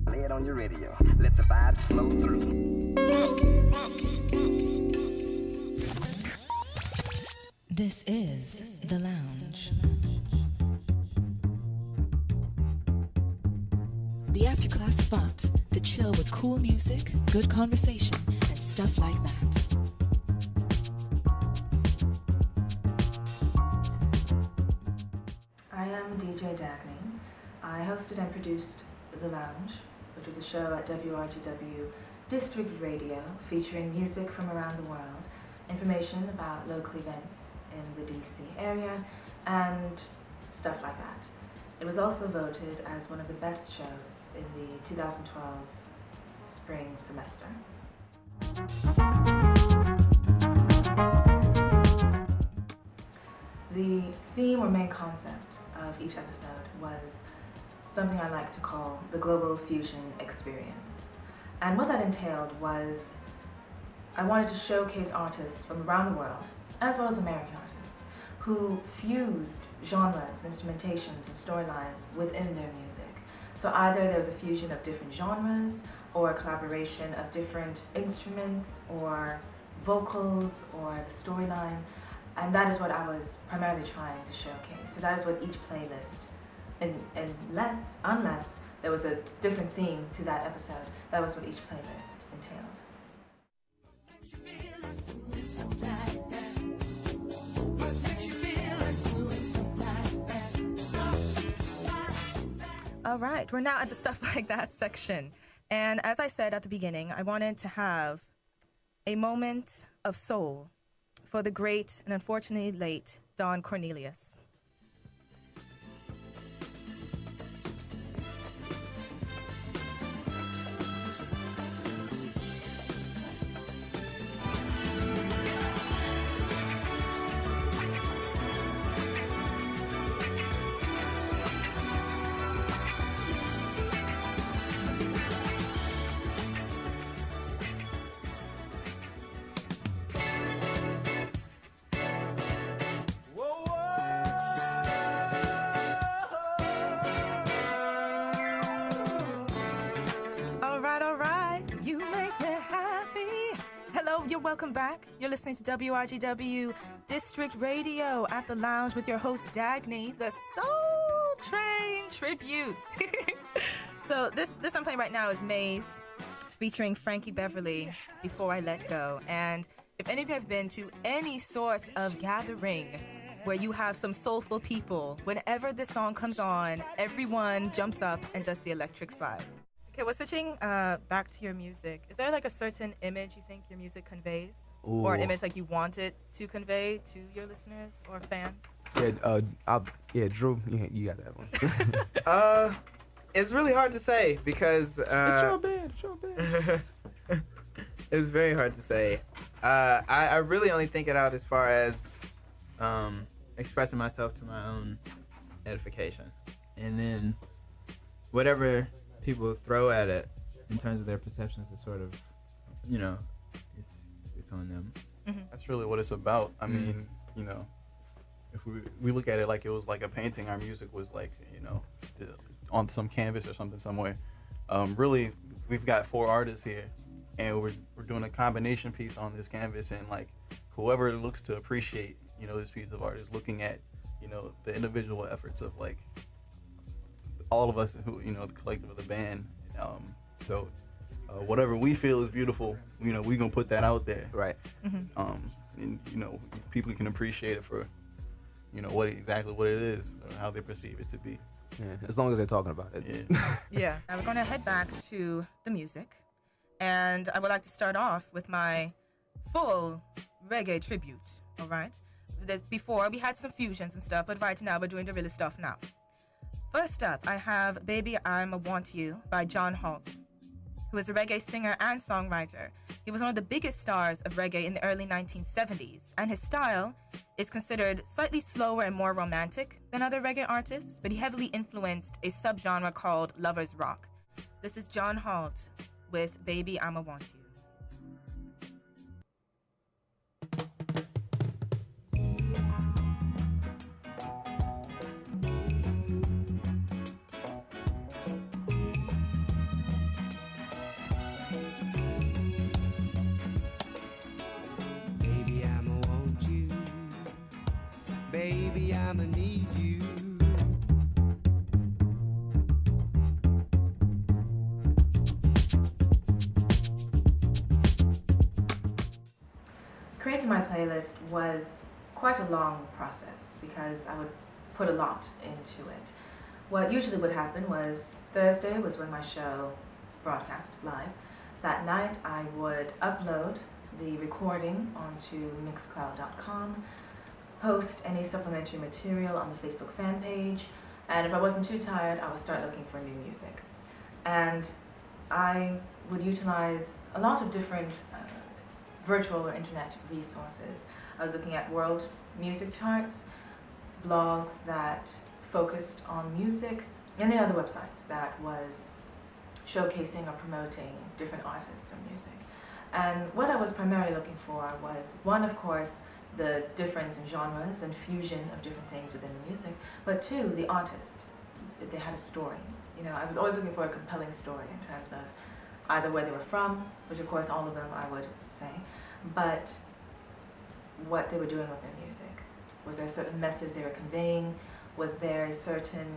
Play it on your radio. Let the vibes flow through. This is The Lounge. The after-class spot to chill with cool music, good conversation, and stuff like that. I am DJ Dagny. I hosted and produced The Lounge, which was a show at WRGW District Radio featuring music from around the world, information about local events in the DC area, and stuff like that. It was also voted as one of the best shows in the 2012 spring semester. The theme or main concept of each episode was something I like to call the global fusion experience. And what that entailed was I wanted to showcase artists from around the world, as well as American artists, who fused genres, instrumentations, and storylines within their music. So either there was a fusion of different genres, or a collaboration of different instruments, or vocals, or the storyline. And that is what I was primarily trying to showcase. So that is what each playlist, unless there was a different theme to that episode, that was what each playlist entailed. All right, we're now at the Stuff Like That section. And as I said at the beginning, I wanted to have a moment of soul for the great and unfortunately late Don Cornelius. Welcome back. You're listening to WRGW District Radio at the Lounge with your host Dagny, the Soul Train Tribute. So this I'm playing right now is Maze featuring Frankie Beverly, Before I Let Go. And if any of you have been to any sort of gathering where you have some soulful people, whenever this song comes on, everyone jumps up and does the electric slide. Okay, well, switching back to your music, is there like a certain image you think your music conveys? Ooh. Or an image like you want it to convey to your listeners or fans? Yeah, Drew, you got that one. It's really hard to say because... it's your band. It's very hard to say. I really only think it out as far as expressing myself to my own edification. And then whatever people throw at it in terms of their perceptions is sort of, it's on them. Mm-hmm. That's really what it's about. I mean, if we look at it like it was like a painting, our music was like, on some canvas or something somewhere. Really, we've got 4 artists here, and we're doing a combination piece on this canvas, and like whoever looks to appreciate, this piece of art is looking at, the individual efforts of like all of us who, the collective of the band. So whatever we feel is beautiful, we gonna put that out there. Right. Mm-hmm. And people can appreciate it for, what it is or how they perceive it to be. Yeah, as long as they're talking about it. Yeah. Yeah. Now we're gonna head back to the music, and I would like to start off with my full reggae tribute. All right. Before we had some fusions and stuff, but right now we're doing the real stuff now. First up, I have Baby I'ma Want You by John Holt, who is a reggae singer and songwriter. He was one of the biggest stars of reggae in the early 1970s, and his style is considered slightly slower and more romantic than other reggae artists, but he heavily influenced a subgenre called lovers rock. This is John Holt with Baby I'ma Want You. baby, I'ma need you. Creating my playlist was quite a long process because I would put a lot into it. What usually would happen was Thursday was when my show broadcast live. That night I would upload the recording onto mixcloud.com, post any supplementary material on the Facebook fan page, and if I wasn't too tired, I would start looking for new music. And I would utilize a lot of different virtual or internet resources. I was looking at world music charts, blogs that focused on music, and any other websites that was showcasing or promoting different artists or music. And what I was primarily looking for was, one, of course, the difference in genres and fusion of different things within the music, but two, the artist, if they had a story. You know, I was always looking for a compelling story in terms of either where they were from, which of course all of them I would say, but what they were doing with their music. Was there a certain message they were conveying? Was there a certain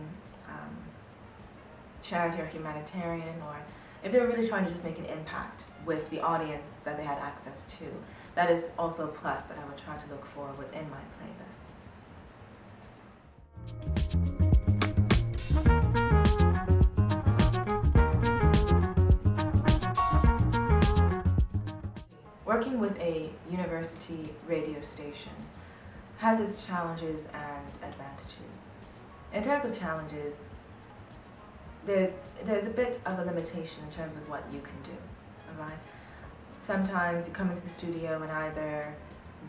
charity or humanitarian, or if they were really trying to just make an impact with the audience that they had access to? That is also a plus that I would try to look for within my playlists. Working with a university radio station has its challenges and advantages. In terms of challenges, there's a bit of a limitation in terms of what you can do, all right? Sometimes you come into the studio and either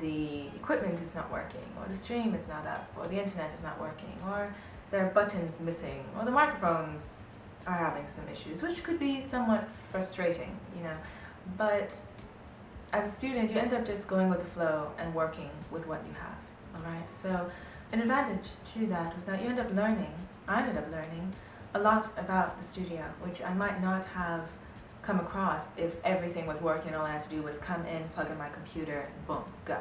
the equipment is not working, or the stream is not up, or the internet is not working, or there are buttons missing, or the microphones are having some issues, which could be somewhat frustrating, you know. But as a student, you end up just going with the flow and working with what you have, all right? So an advantage to that was that I ended up learning a lot about the studio, which I might not have come across if everything was working. All I had to do was come in, plug in my computer, boom, go.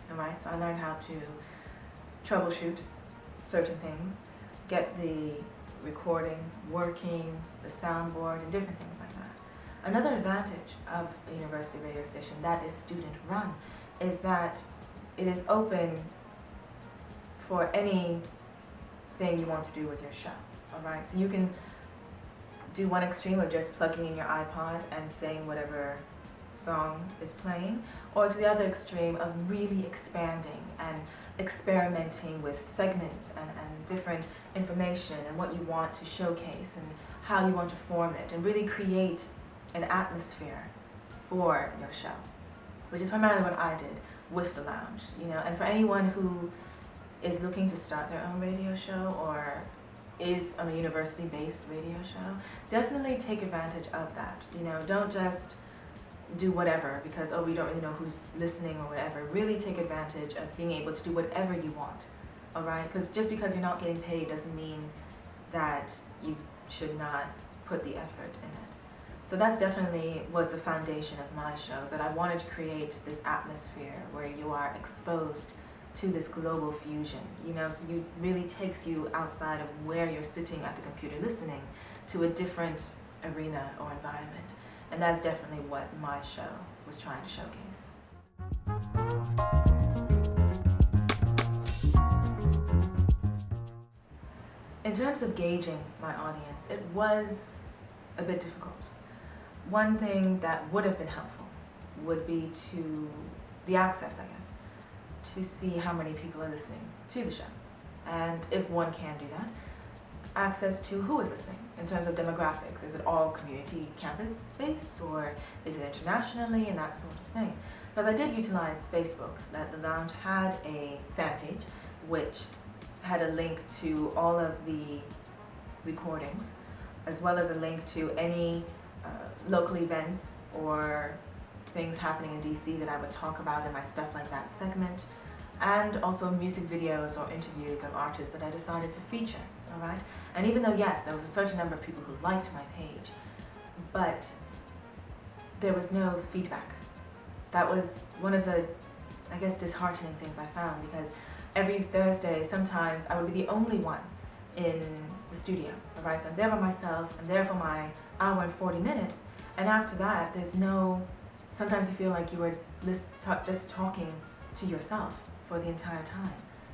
All right, so I learned how to troubleshoot certain things, get the recording working, the soundboard, and different things like that. Another advantage of a university radio station that is student run is that it is open for anything you want to do with your show. All right, so you can do one extreme of just plugging in your iPod and saying whatever song is playing, or to the other extreme of really expanding and experimenting with segments and different information and what you want to showcase and how you want to form it and really create an atmosphere for your show, which is primarily what I did with the lounge, you know. And for anyone who is looking to start their own radio show or is on a university-based radio show, definitely take advantage of that. You know, don't just do whatever because, oh, we don't really know who's listening or whatever. Really take advantage of being able to do whatever you want, all right? Because just because you're not getting paid doesn't mean that you should not put the effort in it. So that's definitely was the foundation of my shows, that I wanted to create this atmosphere where you are exposed to this global fusion, you know, so it really takes you outside of where you're sitting at the computer listening to a different arena or environment. And that's definitely what my show was trying to showcase. In terms of gauging my audience, it was a bit difficult. One thing that would have been helpful would be to the access, I guess, to see how many people are listening to the show. And if one can do that, access to who is listening in terms of demographics. Is it all community campus based, or is it internationally, and that sort of thing? Because I did utilize Facebook, that the lounge had a fan page which had a link to all of the recordings, as well as a link to any local events or things happening in DC that I would talk about in my Stuff Like That segment, and also music videos or interviews of artists that I decided to feature, all right? And even though, yes, there was a certain number of people who liked my page, but there was no feedback. That was one of the, I guess, disheartening things I found, because every Thursday, sometimes I would be the only one in the studio, right? So I'm there by myself, I'm there for my hour and 40 minutes, and after that, there's no, sometimes you feel like you were just talking to yourself for the entire time,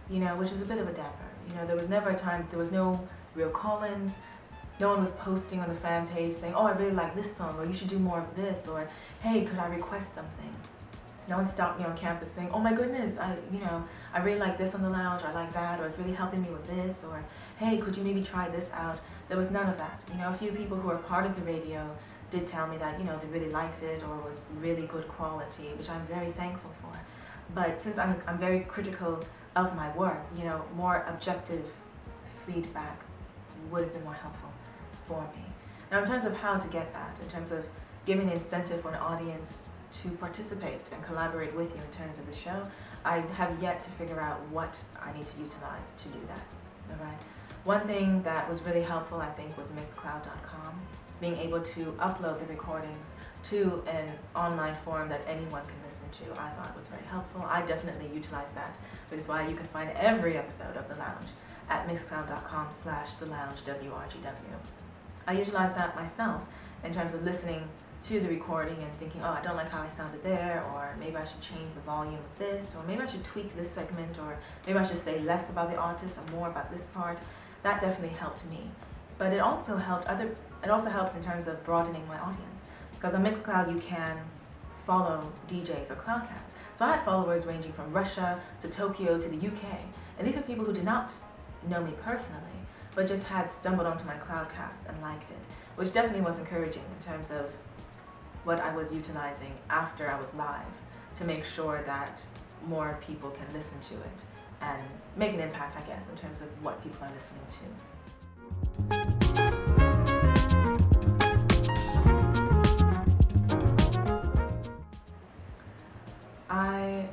you know, which was a bit of a damper. You know, there was never a time, there was no real call-ins, no one was posting on the fan page saying, oh, I really like this song, or you should do more of this, or hey, could I request something? No one stopped me on campus saying, oh my goodness, I really like this on the lounge, or I like that, or it's really helping me with this, or hey, could you maybe try this out? There was none of that. You know, a few people who were part of the radio did tell me that, you know, they really liked it or was really good quality, which I'm very thankful for. But since I'm very critical of my work, you know, more objective feedback would have been more helpful for me. Now, in terms of how to get that, in terms of giving the incentive for an audience to participate and collaborate with you in terms of the show, I have yet to figure out what I need to utilize to do that. All right. One thing that was really helpful, I think, was Mixcloud.com. Being able to upload the recordings to an online forum that anyone can listen to, I thought was very helpful. I definitely utilized that, which is why you can find every episode of The Lounge at mixcloud.com/TheLoungeWRGW. I utilized that myself in terms of listening to the recording and thinking, oh, I don't like how I sounded there, or maybe I should change the volume of this, or maybe I should tweak this segment, or maybe I should say less about the artist or more about this part. That definitely helped me. But it also helped in terms of broadening my audience. Because on Mixcloud you can follow DJs or Cloudcasts. So I had followers ranging from Russia to Tokyo to the UK. And these are people who did not know me personally, but just had stumbled onto my Cloudcast and liked it, which definitely was encouraging in terms of what I was utilizing after I was live to make sure that more people can listen to it and make an impact, I guess, in terms of what people are listening to. I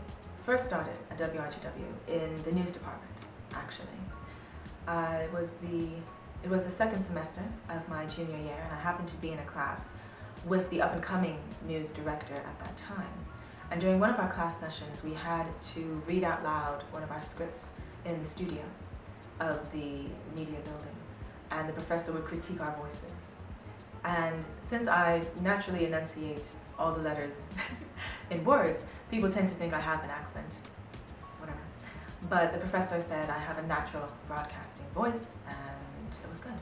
first started at WRGW in the news department, actually. It was the second semester of my junior year, and I happened to be in a class with the up-and-coming news director at that time. And during one of our class sessions, we had to read out loud one of our scripts in the studio of the media building, and the professor would critique our voices. And since I naturally enunciate all the letters in words, people tend to think I have an accent, whatever. But the professor said I have a natural broadcasting voice, and it was good.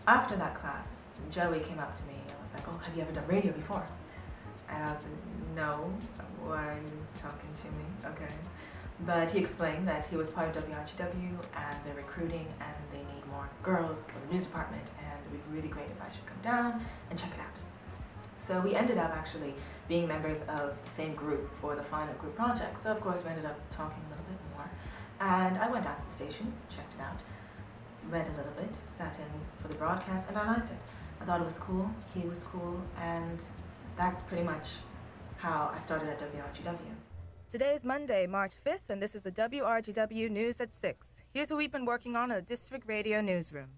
After that class, Joey came up to me and was like, oh, have you ever done radio before? And I was like, no, why are you talking to me? Okay. But he explained that he was part of WRGW and they're recruiting and they need more girls for the news department, and it would be really great if I should come down and check it out. So we ended up actually being members of the same group for the final group project. So of course we ended up talking a little bit more. And I went out to the station, checked it out, read a little bit, sat in for the broadcast, and I liked it. I thought it was cool, he was cool, and that's pretty much how I started at WRGW. Today is Monday, March 5th, and this is the WRGW News at 6. Here's what we've been working on in the District Radio Newsroom.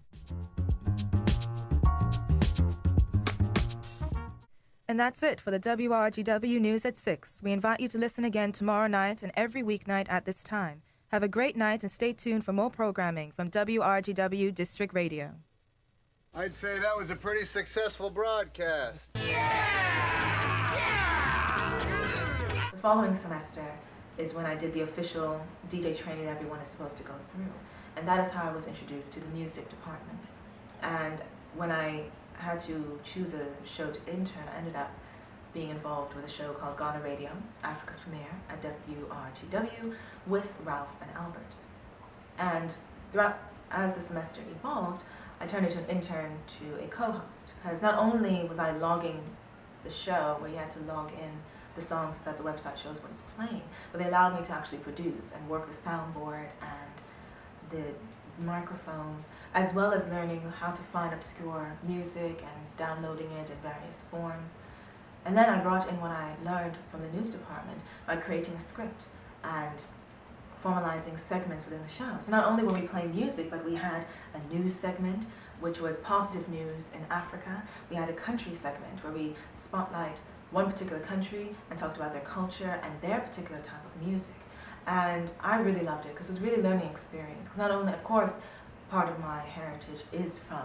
And that's it for the WRGW News at 6. We invite you to listen again tomorrow night and every weeknight at this time. Have a great night and stay tuned for more programming from WRGW District Radio. I'd say that was a pretty successful broadcast. The following semester is when I did the official DJ training that everyone is supposed to go through. And that is how I was introduced to the music department. And when I had to choose a show to intern, I ended up being involved with a show called Ghana Radio, Africa's premiere at WRGW with Ralph and Albert. And throughout, as the semester evolved, I turned into an intern to a co-host, because not only was I logging the show, where you had to log in the songs that the website shows what is playing, but they allowed me to actually produce and work the soundboard and the microphones, as well as learning how to find obscure music and downloading it in various forms. And then I brought in what I learned from the news department by creating a script and formalizing segments within the show. So not only were we playing music, but we had a news segment, which was positive news in Africa. We had a country segment where we spotlight one particular country and talked about their culture and their particular type of music. And I really loved it because it was really a learning experience. Because not only, of course, part of my heritage is from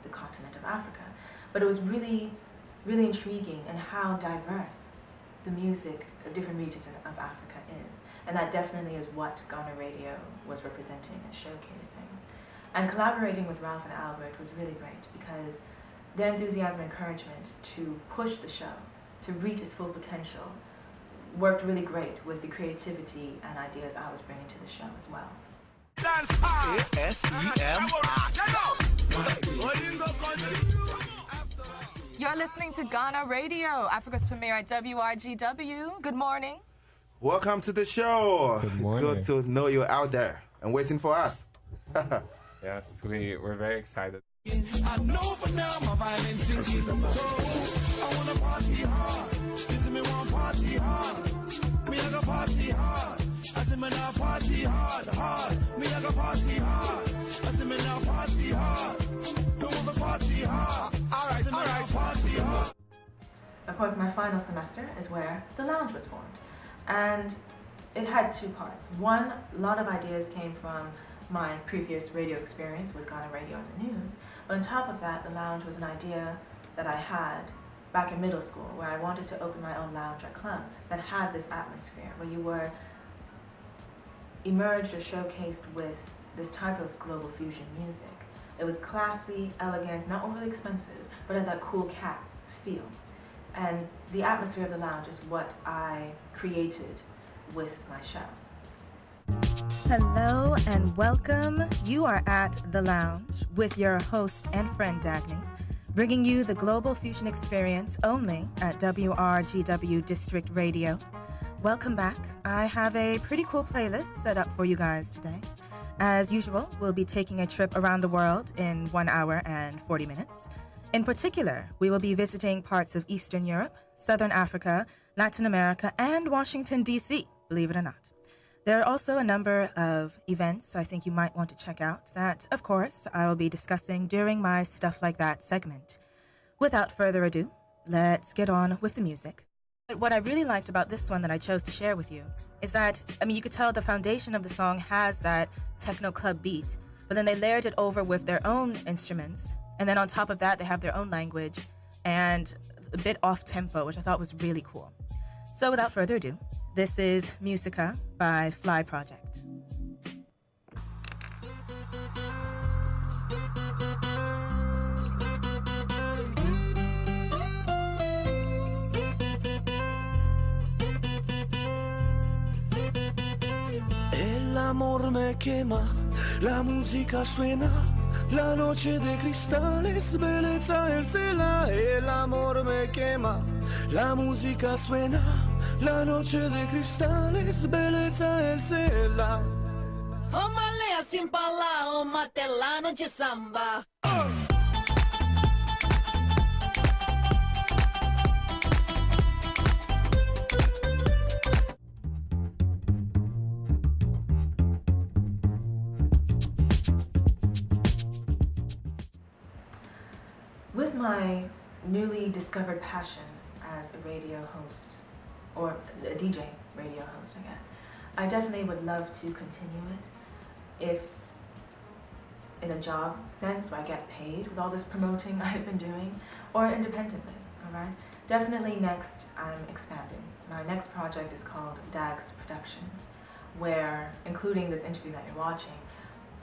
the continent of Africa, but it was really, really intriguing in how diverse the music of different regions of Africa is. And that definitely is what Ghana Radio was representing and showcasing. And collaborating with Ralph and Albert was really great because their enthusiasm and encouragement to push the show, to reach its full potential, worked really great with the creativity and ideas I was bringing to the show as well. You're listening to Ghana Radio, Africa's premiere at WRGW. Good morning. Welcome to the show. Good morning. It's good to know you're out there and waiting for us. Yes, we're very excited. I know for now my violence is I wanna party hard. This is me one party hard. Me I go party hard. I say me now party hard. Me I go party hard. I say me now party hard. Don't want to party hard. Alright, party hard. Of course, my final semester is where the lounge was formed. And it had two parts. One, a lot of ideas came from my previous radio experience with Ghana Radio and the news. But on top of that, the lounge was an idea that I had back in middle school where I wanted to open my own lounge or club that had this atmosphere where you were emerged or showcased with this type of global fusion music. It was classy, elegant, not overly expensive, but had that cool Cats feel. And the atmosphere of the lounge is what I created with my show. Hello and welcome. You are at The Lounge with your host and friend Dagny, bringing you the Global Fusion Experience only at WRGW District Radio. Welcome back. I have a pretty cool playlist set up for you guys today. As usual, we'll be taking a trip around the world in 1 hour and 40 minutes. In particular, we will be visiting parts of Eastern Europe, Southern Africa, Latin America, and Washington, D.C., believe it or not. There are also a number of events I think you might want to check out that, of course, I will be discussing during my Stuff Like That segment. Without further ado, let's get on with the music. What I really liked about this one that I chose to share with you is that, you could tell the foundation of the song has that techno club beat, but then they layered it over with their own instruments, and then on top of that, they have their own language and a bit off-tempo, which I thought was really cool. So without further ado, this is Musica by Fly Project. El amor me quema, la música suena, la noche de cristales, belleza el cela. El amor me quema, la música suena, la noche de cristales, belleza el cela. Uma lê assim pra lá, uma telano de samba. With my newly discovered passion as a radio host, or a DJ radio host, I guess, I definitely would love to continue it if in a job sense where I get paid with all this promoting I've been doing, or independently, all right? Definitely next, I'm expanding. My next project is called Dags Productions, where, including this interview that you're watching,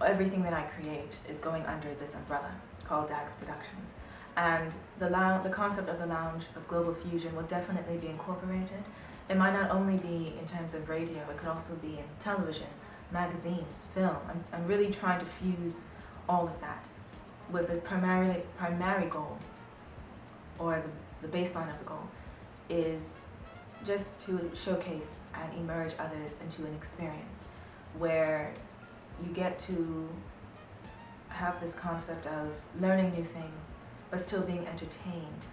everything that I create is going under this umbrella called Dags Productions. And the concept of the lounge of global fusion will definitely be incorporated. It might not only be in terms of radio, it could also be in television, magazines, film. I'm really trying to fuse all of that with the primary goal, or the baseline of the goal, is just to showcase and emerge others into an experience where you get to have this concept of learning new things, but still being entertained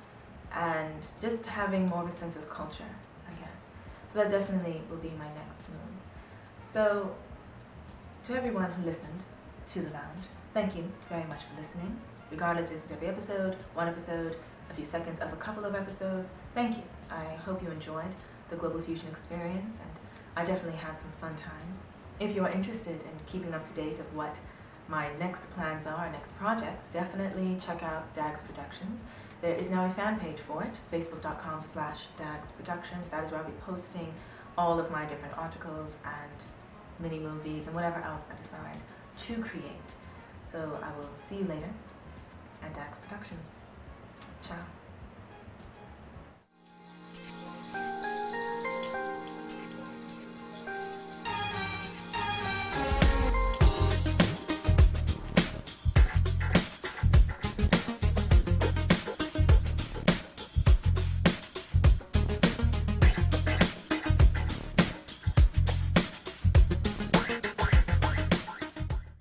and just having more of a sense of culture, I guess. So that definitely will be my next move. So to everyone who listened to The Lounge, thank you very much for listening. Regardless if it's every episode, one episode, a few seconds of a couple of episodes, thank you. I hope you enjoyed the Global Fusion experience, and I definitely had some fun times. If you are interested in keeping up to date of what my next plans are, next projects, definitely check out Dags Productions. There is now a fan page for it, facebook.com/Dags Productions. That is where I'll be posting all of my different articles and mini movies and whatever else I decide to create. So I will see you later at Dags Productions. Ciao.